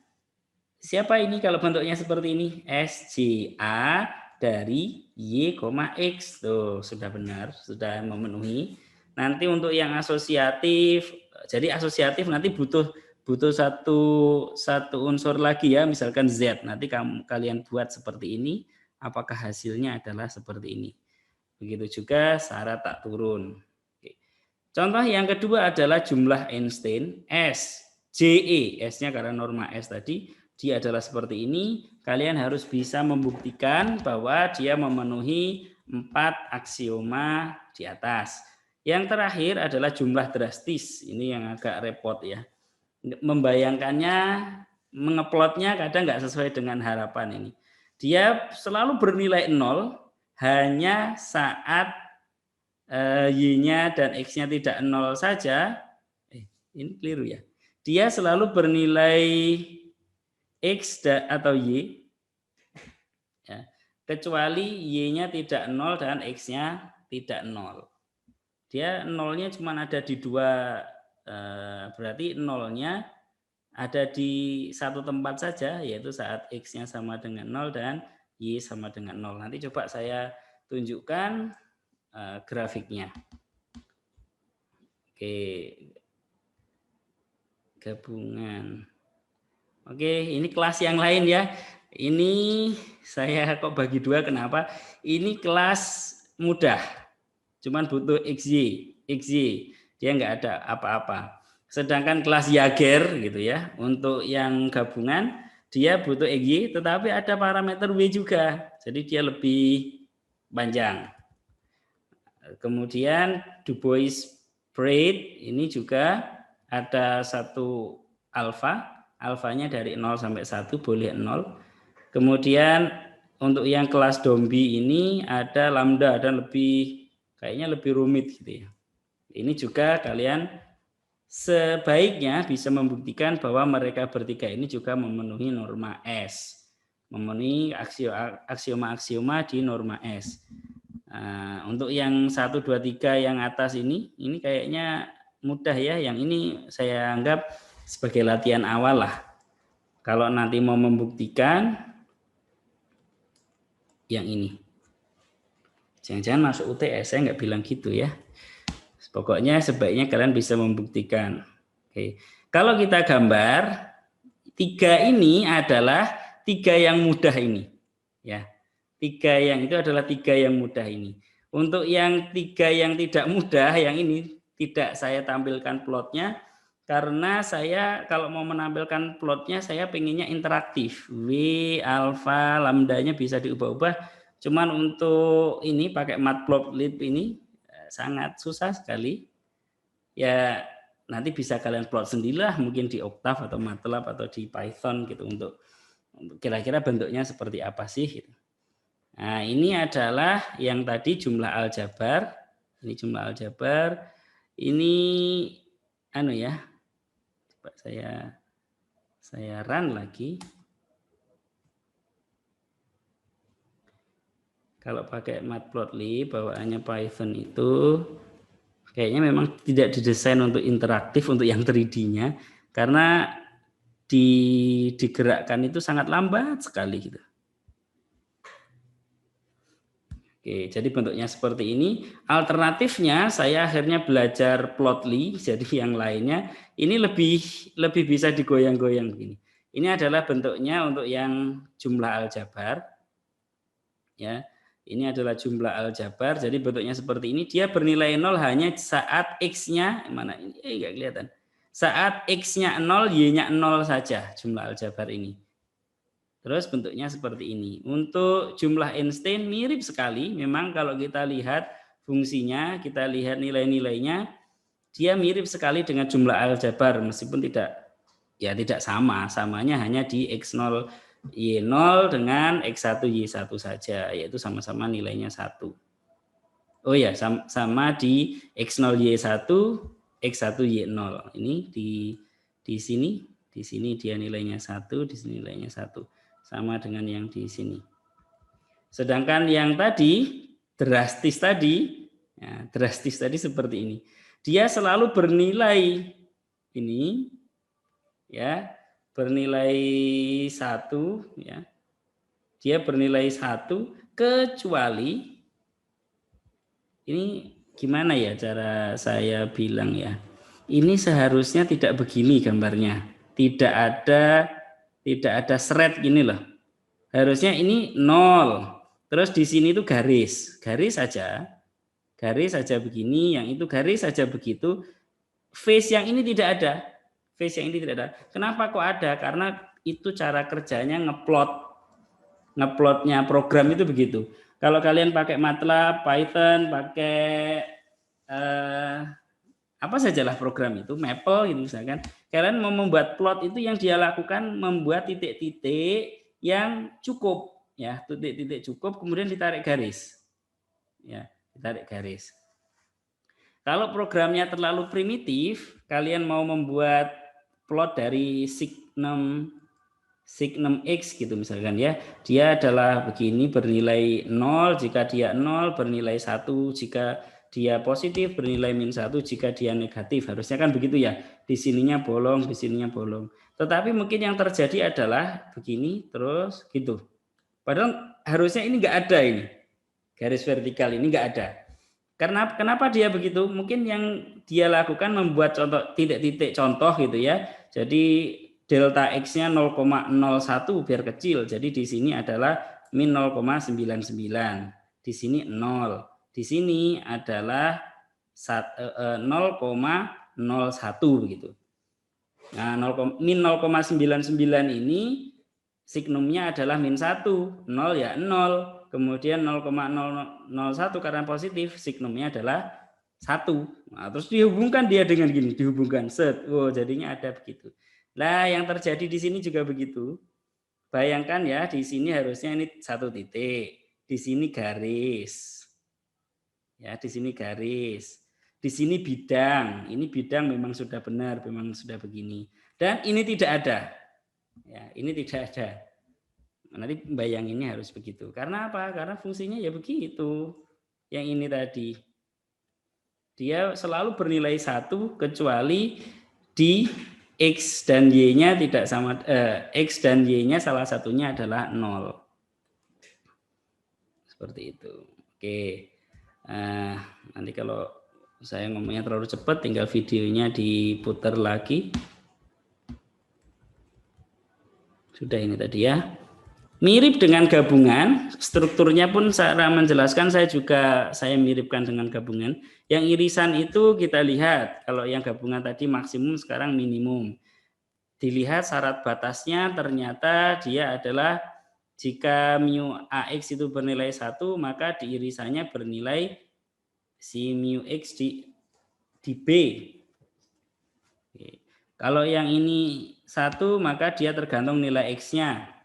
siapa ini kalau bentuknya seperti ini? SJA dari Y, X. Tuh, sudah benar, sudah memenuhi. Nanti untuk yang asosiatif, jadi asosiatif nanti butuh satu unsur lagi ya, misalkan Z. Nanti kalian buat seperti ini, apakah hasilnya adalah seperti ini. Begitu juga syarat tak turun. Contoh yang kedua adalah jumlah Einstein S, JE. S-nya karena norma S tadi, dia adalah seperti ini. Kalian harus bisa membuktikan bahwa dia memenuhi 4 aksioma di atas. Yang terakhir adalah jumlah drastis. Ini yang agak repot ya. Membayangkannya, mengeplotnya kadang nggak sesuai dengan harapan ini. Dia selalu bernilai 0 hanya saat Y-nya dan X-nya tidak 0 saja. Ini keliru ya. Dia selalu bernilai X atau Y. Ya, kecuali Y-nya tidak 0 dan X-nya tidak 0. Dia 0-nya cuma ada di 2, berarti 0-nya ada di satu tempat saja, yaitu saat X-nya sama dengan 0 dan Y sama dengan 0. Nanti coba saya tunjukkan grafiknya. Oke, gabungan. Oke, ini kelas yang lain ya. Ini saya kok bagi 2, kenapa? Ini kelas mudah. Cuman butuh XY. Dia nggak ada apa-apa. Sedangkan kelas Jaeger gitu ya, untuk yang gabungan dia butuh XY, tetapi ada parameter W juga. Jadi dia lebih panjang. Kemudian Du Bois-Breit ini juga ada satu alfa. Alfanya dari 0 sampai 1 boleh 0. Kemudian untuk yang kelas Dombi ini ada lambda dan kayaknya lebih rumit gitu ya. Ini juga kalian sebaiknya bisa membuktikan bahwa mereka bertiga ini juga memenuhi norma S. Memenuhi aksioma-aksioma di norma S. Nah, untuk yang 1, 2, 3 yang atas ini kayaknya mudah ya. Yang ini saya anggap sebagai latihan awal lah. Kalau nanti mau membuktikan yang ini. Jangan-jangan masuk UTS, saya nggak bilang gitu ya. Pokoknya sebaiknya kalian bisa membuktikan. Oke. Kalau kita gambar, 3 ini adalah 3 yang mudah ini. Ya. 3 yang itu adalah 3 yang mudah ini. Untuk yang 3 yang tidak mudah, yang ini tidak saya tampilkan plotnya, karena saya kalau mau menampilkan plotnya, saya pengennya interaktif. W, alfa, lambdanya bisa diubah-ubah. Cuman untuk ini pakai matplotlib ini sangat susah sekali. Ya nanti bisa kalian plot sendirilah, mungkin di Octave atau MATLAB atau di Python gitu untuk kira-kira bentuknya seperti apa sih gitu. Nah, ini adalah yang tadi jumlah aljabar. Ini jumlah aljabar. Ini anu ya. Coba saya run lagi. Kalau pakai matplotlib bawaannya Python itu kayaknya memang tidak didesain untuk interaktif untuk yang 3D-nya karena digerakkan itu sangat lambat sekali gitu. Oke, jadi bentuknya seperti ini. Alternatifnya saya akhirnya belajar Plotly, jadi yang lainnya ini lebih bisa digoyang-goyang begini. Ini adalah bentuknya untuk yang jumlah aljabar. Ya. Ini adalah jumlah aljabar, jadi bentuknya seperti ini. Dia bernilai 0 hanya saat X-nya, mana ini? Enggak kelihatan. Saat X-nya 0, Y-nya 0 saja jumlah aljabar ini. Terus bentuknya seperti ini. Untuk jumlah Einstein mirip sekali. Memang kalau kita lihat fungsinya, kita lihat nilai-nilainya, dia mirip sekali dengan jumlah aljabar meskipun tidak sama. Samanya hanya di X0 Y0 dengan X1 Y1 saja, yaitu sama-sama nilainya 1. Oh ya, sama di X0 Y1, X1 Y0. Ini di sini dia nilainya 1, di sini nilainya 1. Sama dengan yang di sini. Sedangkan yang tadi, drastis tadi seperti ini. Dia selalu bernilai ini, ya, bernilai 1, ya. Dia bernilai 1 kecuali ini gimana ya cara saya bilang ya. Ini seharusnya tidak begini gambarnya. Tidak ada seret gini loh. Harusnya ini 0. Terus di sini itu garis saja. Garis saja begini, yang itu garis saja begitu. Face yang ini tidak ada. Face yang ini tidak ada. Kenapa kok ada? Karena itu cara kerjanya ngeplotnya program itu begitu. Kalau kalian pakai MATLAB, Python, pakai apa sajalah program itu, Maple gitu misalkan, kalian mau membuat plot itu yang dia lakukan membuat titik-titik yang cukup, ya, titik-titik cukup, kemudian ditarik garis, ya, ditarik garis. Kalau programnya terlalu primitif, kalian mau membuat plot dari signum X gitu misalkan ya, dia adalah begini bernilai 0 jika dia 0, bernilai 1 jika dia positif, bernilai -1 jika dia negatif. Harusnya kan begitu ya, di sininya bolong, di sininya bolong. Tetapi mungkin yang terjadi adalah begini terus gitu. Padahal harusnya ini nggak ada ini, garis vertikal ini nggak ada. Kenapa dia begitu? Mungkin yang dia lakukan membuat contoh titik-titik contoh gitu ya. Jadi delta X-nya 0,01 biar kecil. Jadi di sini adalah min 0,99. Di sini 0. Di sini adalah 0,01 begitu. Nah, min 0,99 ini signumnya adalah -1. 0 ya 0. Kemudian 0,001 karena positif, signumnya adalah 1. Nah, terus dihubungkan dia dengan gini, dihubungkan set. Oh, jadinya ada begitu. Nah, yang terjadi di sini juga begitu. Bayangkan ya, di sini harusnya ini 1 titik, di sini garis. Ya, di sini garis. Di sini bidang. Ini bidang memang sudah benar, memang sudah begini. Dan ini tidak ada. Ya, ini tidak ada. Nanti bayanginnya harus begitu. Karena apa? Karena fungsinya ya begitu. Yang ini tadi. Dia selalu bernilai 1 kecuali di X dan Y-nya tidak sama, X dan Y-nya salah satunya adalah 0. Seperti itu. Oke. Nanti kalau saya ngomongnya terlalu cepat, tinggal videonya diputar lagi. Sudah ini tadi ya. Mirip dengan gabungan, strukturnya pun cara menjelaskan saya miripkan dengan gabungan. Yang irisan itu kita lihat, kalau yang gabungan tadi maksimum, sekarang minimum. Dilihat syarat batasnya, ternyata dia adalah jika mu AX itu bernilai 1, maka di irisannya bernilai si mu X di B. Oke. Kalau yang ini 1, maka dia tergantung nilai X-nya.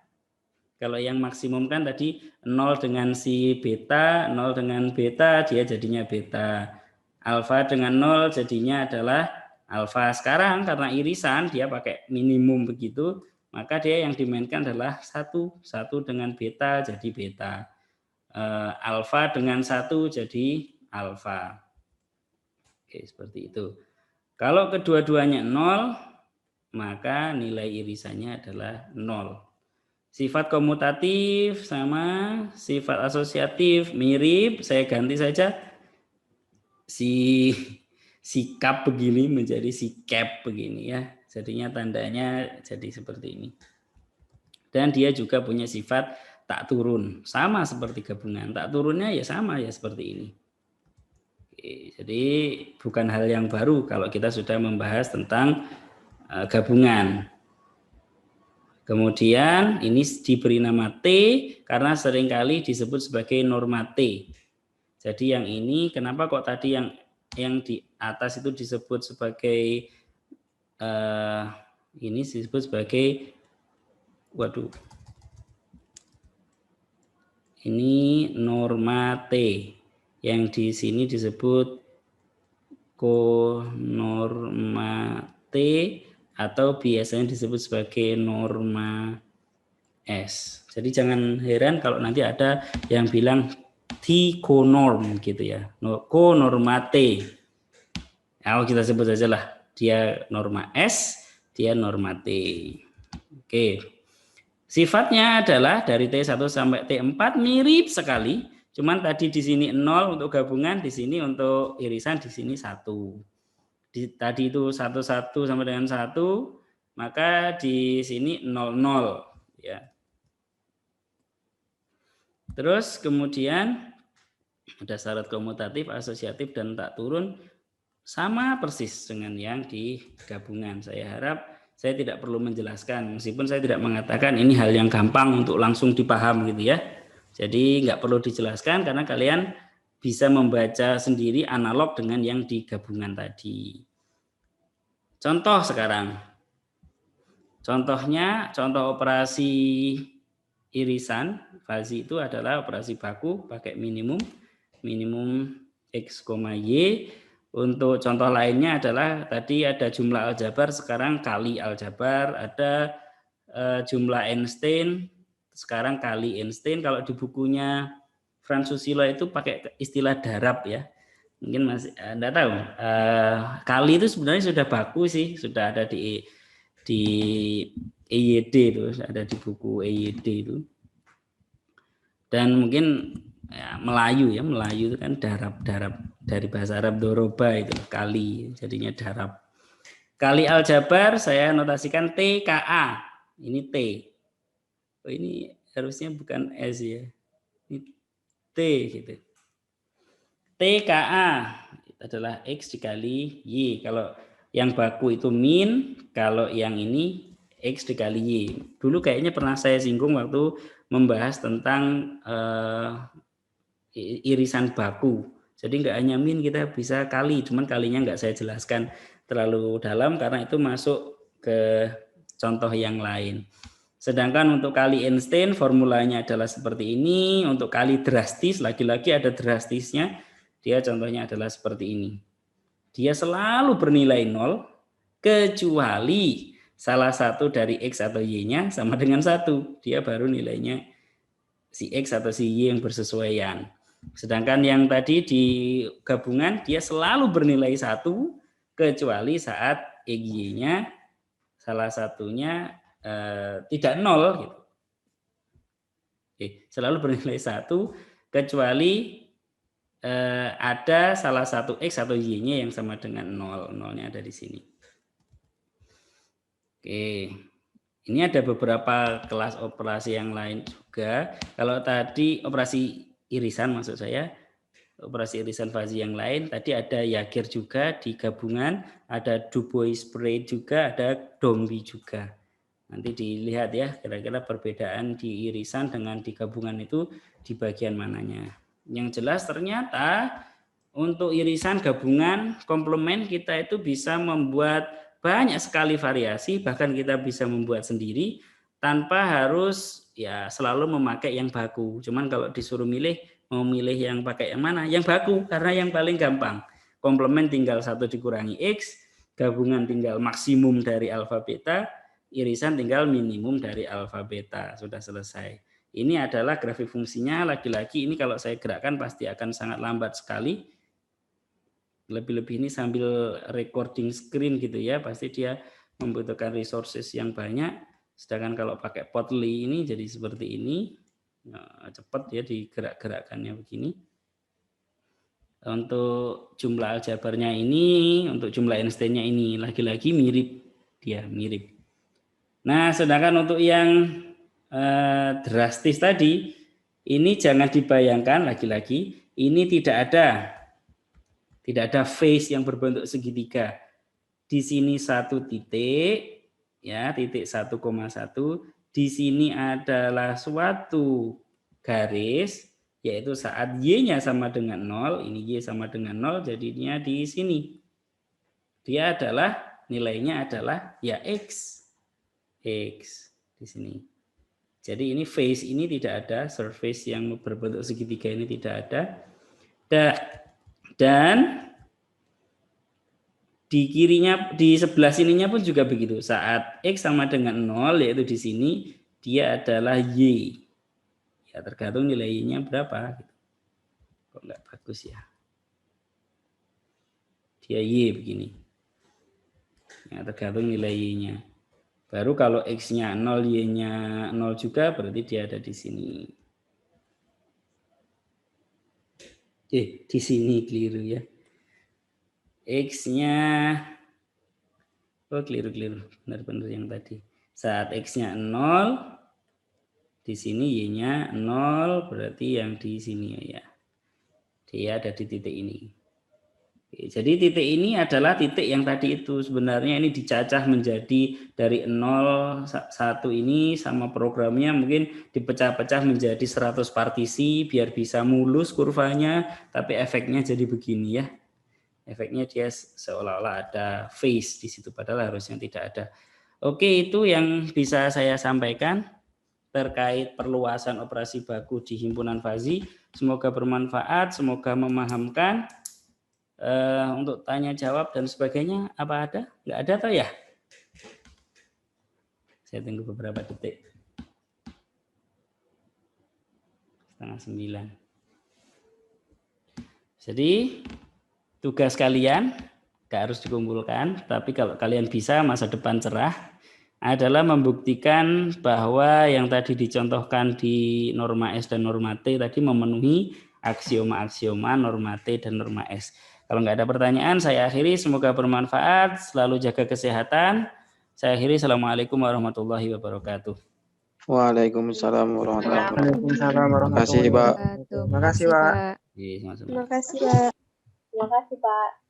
Kalau yang maksimum kan tadi 0 dengan si beta, 0 dengan beta, dia jadinya beta. Alfa dengan 0 jadinya adalah alfa. Sekarang karena irisan dia pakai minimum begitu, maka dia yang dimainkan adalah 1. 1 dengan beta jadi beta. Alfa dengan 1 jadi alfa. Oke, seperti itu. Kalau kedua-duanya 0, maka nilai irisannya adalah 0. Sifat komutatif sama sifat asosiatif mirip, saya ganti saja si cap begini menjadi si cap begini ya. Jadinya tandanya jadi seperti ini. Dan dia juga punya sifat tak turun, sama seperti gabungan. Tak turunnya ya sama ya seperti ini. Oke, jadi bukan hal yang baru kalau kita sudah membahas tentang gabungan. Kemudian ini diberi nama T karena seringkali disebut sebagai norma T. Jadi yang ini kenapa kok tadi yang di atas itu disebut sebagai ini disebut sebagai ini norma T. Yang di sini disebut konorma T atau biasanya disebut sebagai norma S. Jadi jangan heran kalau nanti ada yang bilang T-konorm gitu ya. Konorma T. Nah, kita sebut saja lah. Dia norma S, dia norma T. Oke. Sifatnya adalah dari T1 sampai T4 mirip sekali. Cuman tadi di sini 0 untuk gabungan, di sini untuk irisan, di sini 1. Tadi itu 1 sampai dengan 1, maka di sini 0 ya. Terus kemudian ada syarat komutatif, asosiatif dan tak turun sama persis dengan yang di gabungan. Saya harap saya tidak perlu menjelaskan, meskipun saya tidak mengatakan ini hal yang gampang untuk langsung dipaham gitu ya. Jadi nggak perlu dijelaskan karena kalian bisa membaca sendiri analog dengan yang di gabungan tadi. Contoh sekarang. Contohnya, contoh operasi irisan fazi itu adalah operasi baku pakai minimum X, Y. Untuk contoh lainnya adalah tadi ada jumlah aljabar, sekarang kali aljabar, ada jumlah Einstein, sekarang kali Einstein. Kalau di bukunya Franz Susilo itu pakai istilah darab ya. Mungkin masih Anda tahu. Kali itu sebenarnya sudah baku sih, sudah ada di EYD itu, ada di buku EYD itu. Dan mungkin ya, Melayu itu kan darab dari bahasa Arab doroba itu kali, jadinya darab. Kali aljabar saya notasikan TKA. Ini T. Oh, ini harusnya bukan S ya. Ini T gitu. TKA adalah X dikali Y. Kalau yang baku itu min, kalau yang ini X dikali Y. Dulu kayaknya pernah saya singgung waktu membahas tentang irisan baku. Jadi nggak hanya min, kita bisa kali, cuman kalinya nggak saya jelaskan terlalu dalam karena itu masuk ke contoh yang lain. Sedangkan untuk kali Einstein formulanya adalah seperti ini. Untuk kali drastis, lagi-lagi ada drastisnya. Dia contohnya adalah seperti ini. Dia selalu bernilai 0 kecuali salah satu dari X atau Y-nya sama dengan 1. Dia baru nilainya si X atau si Y yang bersesuaian. Sedangkan yang tadi di gabungan dia selalu bernilai 1 kecuali saat EG-nya salah satunya tidak 0 gitu. Selalu bernilai 1 kecuali ada salah satu X atau Y-nya yang sama dengan 0. 0-nya ada di sini. Oke. Ini ada beberapa kelas operasi yang lain juga. Kalau tadi operasi irisan maksud saya, operasi irisan fazi yang lain, tadi ada Jaeger juga di gabungan, ada Du Bois-Breit juga, ada Dombey juga. Nanti dilihat ya, kira-kira perbedaan di irisan dengan di gabungan itu di bagian mananya. Yang jelas ternyata untuk irisan gabungan komplement kita itu bisa membuat banyak sekali variasi, bahkan kita bisa membuat sendiri tanpa harus ya selalu memakai yang baku. Cuman kalau disuruh milih, mau milih yang pakai yang mana? Yang baku, karena yang paling gampang. Komplement tinggal 1 dikurangi X, gabungan tinggal maksimum dari alfa beta, irisan tinggal minimum dari alfa beta. Sudah selesai. Ini adalah grafik fungsinya. Lagi-lagi ini kalau saya gerakkan pasti akan sangat lambat sekali. Lebih-lebih ini sambil recording screen gitu ya, pasti dia membutuhkan resources yang banyak. Sedangkan kalau pakai Plotly ini jadi seperti ini, nah, cepat ya digerak-gerakkannya begini. Untuk jumlah aljabarnya ini, untuk jumlah Einstein-nya ini lagi-lagi mirip, dia mirip. Nah, sedangkan untuk yang drastis tadi, ini jangan dibayangkan lagi-lagi, ini tidak ada phase yang berbentuk segitiga. Di sini 1 titik, ya titik 1,1. Di sini adalah suatu garis, yaitu saat Y-nya sama dengan 0, ini Y sama dengan 0, jadinya di sini. Dia adalah, nilainya adalah ya X. X di sini. Jadi ini phase ini tidak ada, surface yang berbentuk segitiga ini tidak ada. Dan di kirinya, di sebelah sininya pun juga begitu. Saat X sama dengan 0, yaitu di sini, dia adalah Y. Ya, tergantung nilai Y-nya berapa. Kok nggak bagus ya. Dia Y begini. Ya, tergantung nilai Y-nya. Baru kalau X-nya 0, Y-nya 0 juga, berarti dia ada di sini. Di sini keliru ya. X-nya, oh keliru, benar-benar yang tadi. Saat X-nya 0, di sini Y-nya 0, berarti yang di sini ya. Dia ada di titik ini. Oke, jadi titik ini adalah titik yang tadi itu. Sebenarnya ini dicacah menjadi dari 0, 1 ini sama programnya mungkin dipecah-pecah menjadi 100 partisi biar bisa mulus kurvanya, tapi efeknya jadi begini ya. Efeknya dia seolah-olah ada phase di situ, padahal harusnya tidak ada. Oke, itu yang bisa saya sampaikan terkait perluasan operasi baku di himpunan fazi. Semoga bermanfaat, semoga memahamkan. Untuk tanya jawab dan sebagainya, apa ada? Nggak ada toh ya? Saya tunggu beberapa detik. 8:30. Jadi tugas kalian nggak harus dikumpulkan, tapi kalau kalian bisa masa depan cerah adalah membuktikan bahwa yang tadi dicontohkan di norma S dan norma T tadi memenuhi aksioma-aksioma norma T dan norma S. Kalau nggak ada pertanyaan, saya akhiri. Semoga bermanfaat. Selalu jaga kesehatan. Saya akhiri. Assalamualaikum warahmatullahi wabarakatuh. Waalaikumsalam warahmatullahi wabarakatuh. Waalaikumsalam Terima kasih, warahmatullahi Pak. wabarakatuh. Terima kasih, Pak. Iya, sama-sama. Terima kasih, Pak. Terima kasih, Pak.